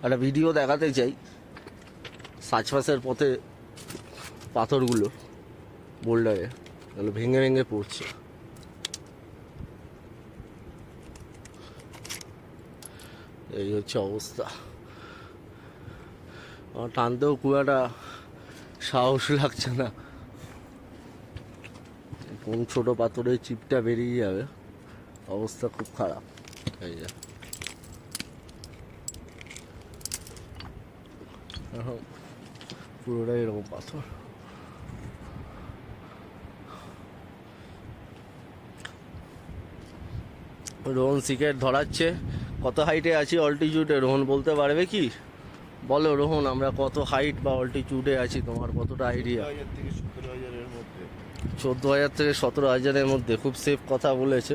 একটা ভিডিও দেখাতে চাই সাজপাসের পথে পাথরগুলো বোল্ডারে এগুলো ভেঙে ভেঙে পড়ছে। এই হচ্ছে অবস্থা। আমার টানতেও খুব একটা সাহস লাগছে না, কোন ছোট পাথরের চিপটা বেরিয়ে যাবে। অবস্থা খুব খারাপ। এই যে পুরোটাই এরকম পাথর। রোহন সিকেট ধরাচ্ছে। কত হাইটে আছি অল্টিটিউডে রোহন বলতে পারবে কি? বলো রোহন, আমরা কত হাইট বা অল্টিটিউডে আছি, তোমার কতটা আইডিয়া? 14,000 থেকে 17,000 খুব সেফ কথা বলেছে।